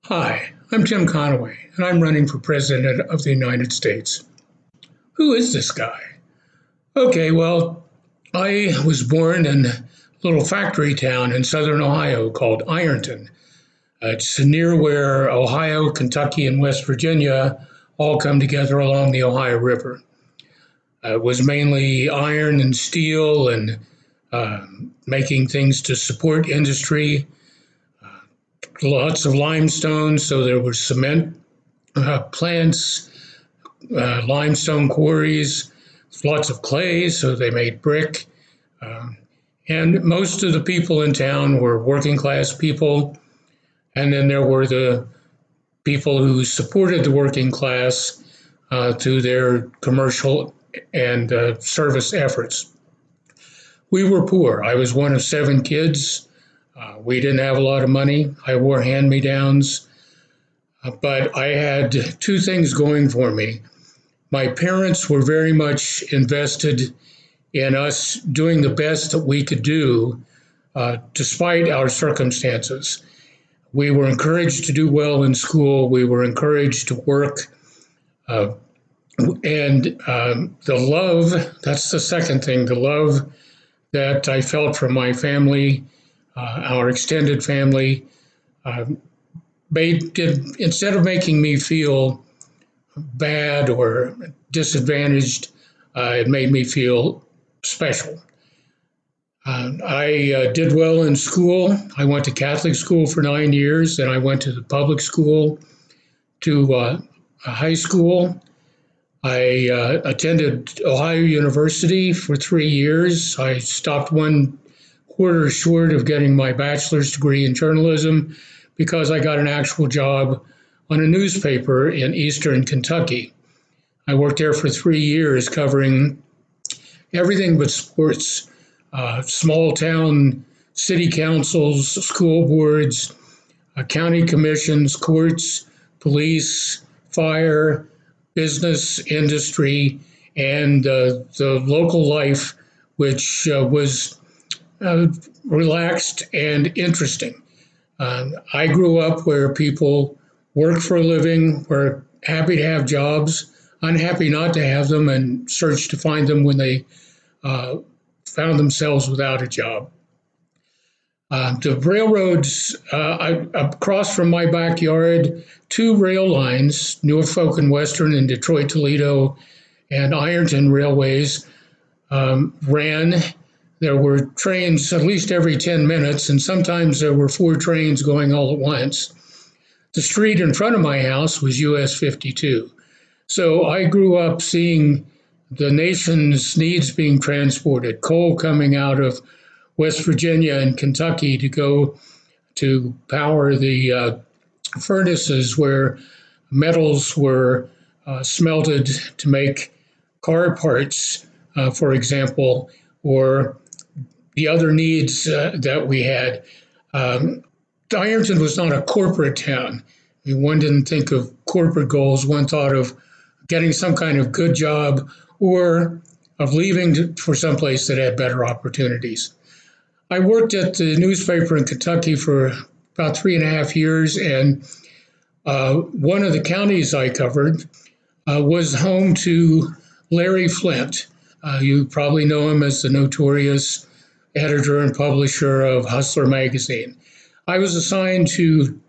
Hi, I'm Tim Conaway, and I'm running for President of the United States. Who is this guy? Okay, well, I was born in a little factory town in southern Ohio called Ironton. It's near where Ohio, Kentucky, and West Virginia all come together along the Ohio River. It was mainly iron and steel and uh, making things to support industry, lots of limestone, so there were cement plants, limestone quarries, lots of clay, so they made brick. Um, and most of the people in town were working class people. And then there were the people who supported the working class through their commercial and service efforts. We were poor. I was one of seven kids. We didn't have a lot of money. I wore hand me downs. But I had two things going for me. My parents were very much invested in us doing the best that we could do despite our circumstances. We were encouraged to do well in school. We were encouraged to work. Uh, and the love, that's the second thing, the love that I felt from my family, our extended family, uh, instead of making me feel bad or disadvantaged, it made me feel special. I did well in school. I went to Catholic school for 9 years, and I went to the public school to high school. I attended Ohio University for 3 years. I stopped 1 quarter short of getting my bachelor's degree in journalism because I got an actual job on a newspaper in eastern Kentucky. I worked there for 3 years covering everything but sports, small town city councils, school boards, county commissions, courts, police, fire, business, industry, and the local life, which was uh, relaxed and interesting. I grew up where people worked for a living, were happy to have jobs, unhappy not to have them, and searched to find them when they uh, found themselves without a job. The railroads across from my backyard, two rail lines, Norfolk and Western and Detroit, Toledo, and Ironton railways ran. There were trains at least every 10 minutes, and sometimes there were four trains going all at once. The street in front of my house was US 52. So I grew up seeing the nation's needs being transported, coal coming out of West Virginia and Kentucky to go to power the furnaces where metals were smelted to make car parts, for example, or the other needs that we had. Um, Ironton was not a corporate town. I mean, one didn't think of corporate goals. One thought of getting some kind of good job or of leaving for some place that had better opportunities. I worked at the newspaper in Kentucky for about 3.5 years, and one of the counties I covered was home to Larry Flint. You probably know him as the notorious editor and publisher of Hustler magazine. I was assigned to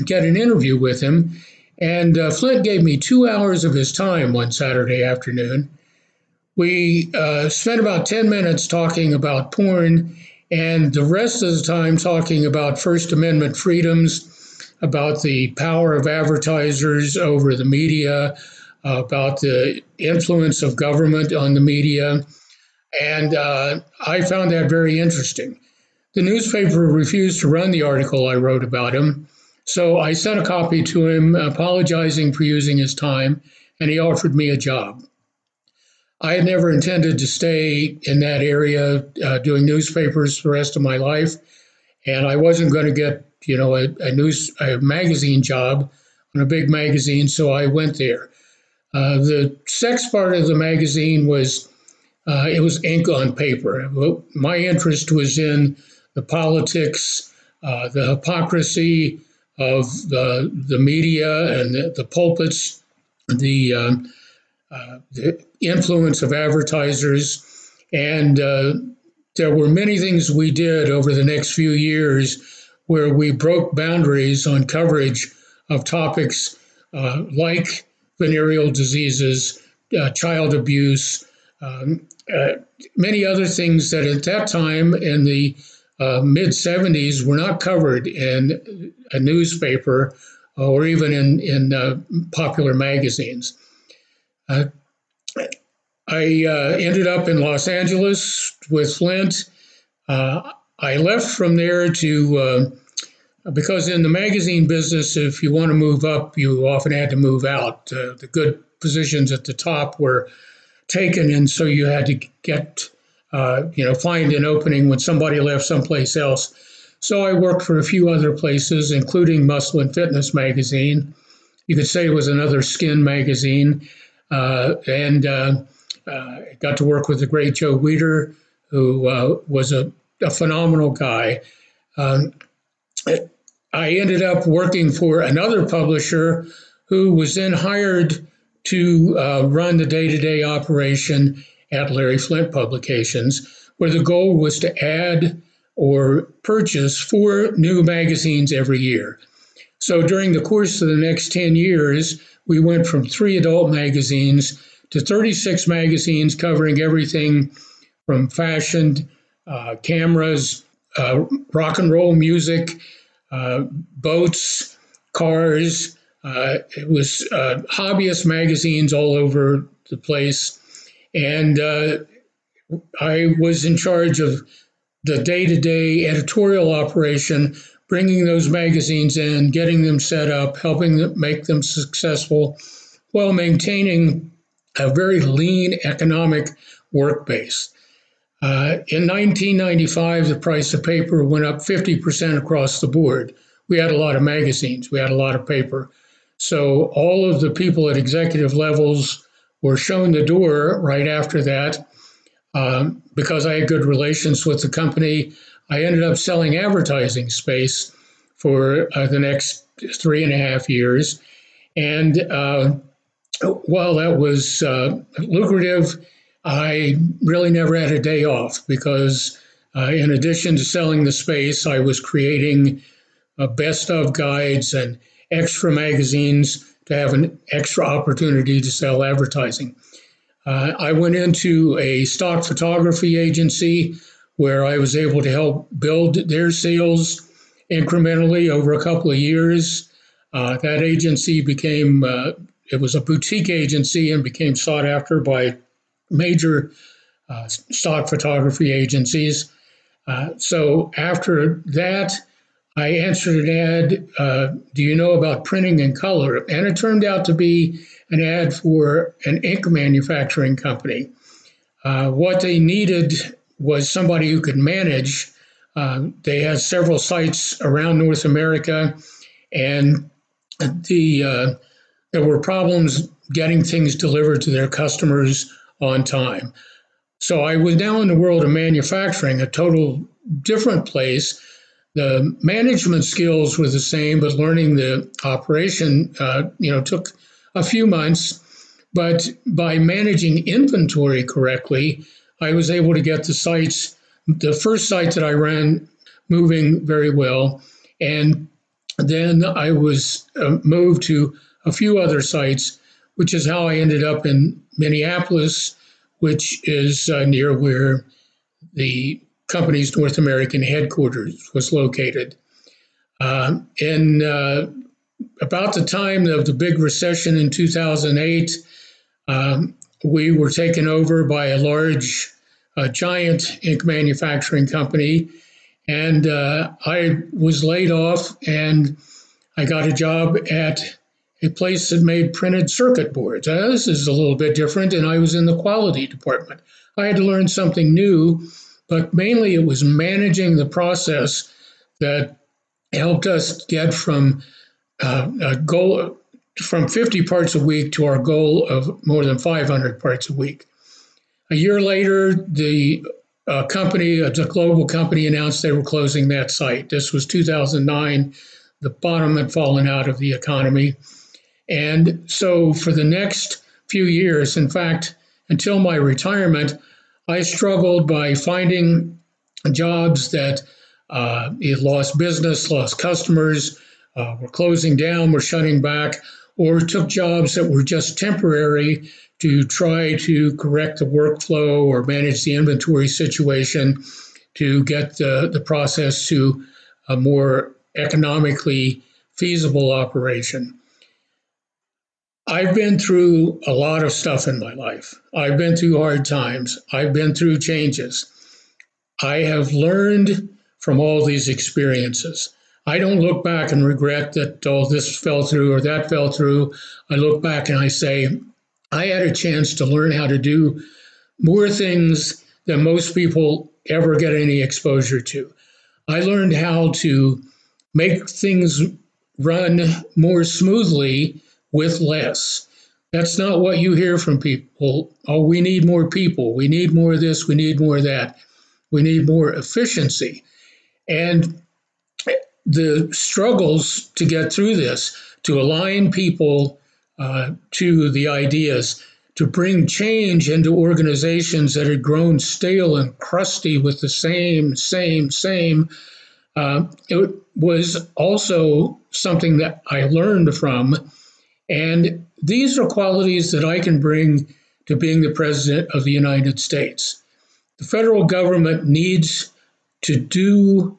get an interview with him, and Flint gave me 2 hours of his time one Saturday afternoon. We spent about 10 minutes talking about porn, and the rest of the time talking about First Amendment freedoms, about the power of advertisers over the media, about the influence of government on the media. And I found that very interesting. The newspaper refused to run the article I wrote about him, so I sent a copy to him apologizing for using his time, and he offered me a job. I had never intended to stay in that area doing newspapers the rest of my life, and I wasn't going to get, a magazine job on a big magazine, so I went there. The sex part of the magazine was it was ink on paper. My interest was in the politics, the hypocrisy, of the media and the pulpits, the influence of advertisers. And there were many things we did over the next few years where we broke boundaries on coverage of topics like venereal diseases, child abuse, um, uh, many other things that at that time in the mid 70s were not covered in a newspaper or even in popular magazines. Uh, I ended up in Los Angeles with Flint. I left from there to because in the magazine business, if you want to move up, you often had to move out. The good positions at the top were taken, and so you had to get, find an opening when somebody left someplace else. So I worked for a few other places, including Muscle and Fitness magazine. You could say it was another skin magazine, and got to work with the great Joe Weider, who was a phenomenal guy. Um, I ended up working for another publisher who was then hired to run the day to day operation at Larry Flint Publications, where the goal was to add or purchase 4 new magazines every year. So during the course of the next 10 years, we went from 3 adult magazines to 36 magazines covering everything from fashion, cameras, rock and roll music, boats, cars. It was hobbyist magazines all over the place. And I was in charge of the day to day editorial operation, bringing those magazines in, getting them set up, helping them make them successful while maintaining a very lean economic work base. In 1995, the price of paper went up 50% across the board. We had a lot of magazines, we had a lot of paper. So all of the people at executive levels were shown the door right after that. Because I had good relations with the company, I ended up selling advertising space for the next 3.5 years. And while that was lucrative, I really never had a day off because, in addition to selling the space, I was creating best of guides and extra magazines to have an extra opportunity to sell advertising. I went into a stock photography agency where I was able to help build their sales incrementally over a couple of years. That agency became, it was a boutique agency and became sought after by major stock photography agencies. So after that, I answered an ad, do you know about printing in color? And it turned out to be an ad for an ink manufacturing company. What they needed was somebody who could manage. They had several sites around North America, and there were problems getting things delivered to their customers on time. So I was now in the world of manufacturing, a total different place. The management skills were the same, but learning the operation, took a few months. But by managing inventory correctly, I was able to get the first site that I ran, moving very well. And then I was moved to a few other sites, which is how I ended up in Minneapolis, which is near where the company's North American headquarters was located. In about the time of the big recession in 2008, we were taken over by a large, giant ink manufacturing company, and I was laid off, and I got a job at a place that made printed circuit boards. This is a little bit different, and I was in the quality department. I had to learn something new, but mainly it was managing the process that helped us get from a goal from 50 parts a week to our goal of more than 500 parts a week. A year later, the company, a global company, announced they were closing that site. This was 2009. the bottom had fallen out of the economy. And so for the next few years, in fact, until my retirement, I struggled by finding jobs that it lost business, lost customers, were closing down, were shutting back, or took jobs that were just temporary to try to correct the workflow or manage the inventory situation to get the process to a more economically feasible operation. I've been through a lot of stuff in my life. I've been through hard times. I've been through changes. I have learned from all these experiences. I don't look back and regret that, oh, this fell through or that fell through. I look back and I say, I had a chance to learn how to do more things than most people ever get any exposure to. I learned how to make things run more smoothly with less. That's not what you hear from people. Oh, we need more people. We need more of this. We need more of that. We need more efficiency. And the struggles to get through this, to align people to the ideas, to bring change into organizations that had grown stale and crusty with the same. It was also something that I learned from. And these are qualities that I can bring to being the President of the United States. The federal government needs to do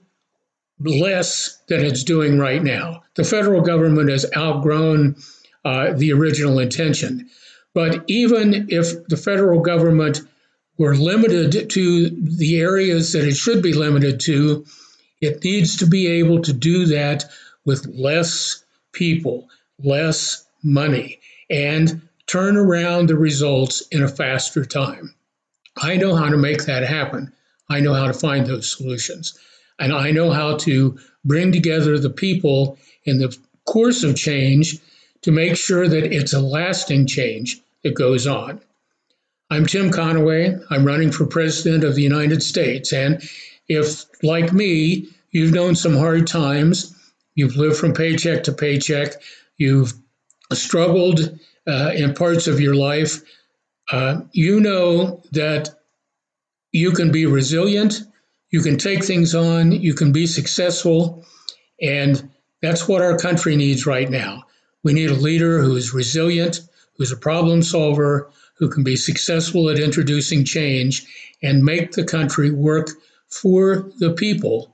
less than it's doing right now. The federal government has outgrown the original intention. But even if the federal government were limited to the areas that it should be limited to, it needs to be able to do that with less people, less money, and turn around the results in a faster time. I know how to make that happen. I know how to find those solutions. And I know how to bring together the people in the course of change to make sure that it's a lasting change that goes on. I'm Tim Conaway. I'm running for President of the United States. And if, like me, you've known some hard times, you've lived from paycheck to paycheck, you've struggled in parts of your life, you know that you can be resilient, you can take things on, you can be successful, and that's what our country needs right now. We need a leader who is resilient, who's a problem solver, who can be successful at introducing change and make the country work for the people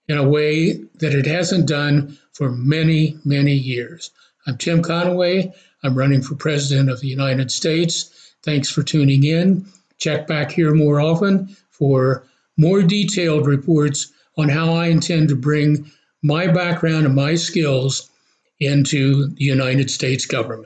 in a way that it hasn't done for many, many years. I'm Tim Conaway. I'm running for President of the United States. Thanks for tuning in. Check back here more often for more detailed reports on how I intend to bring my background and my skills into the United States government.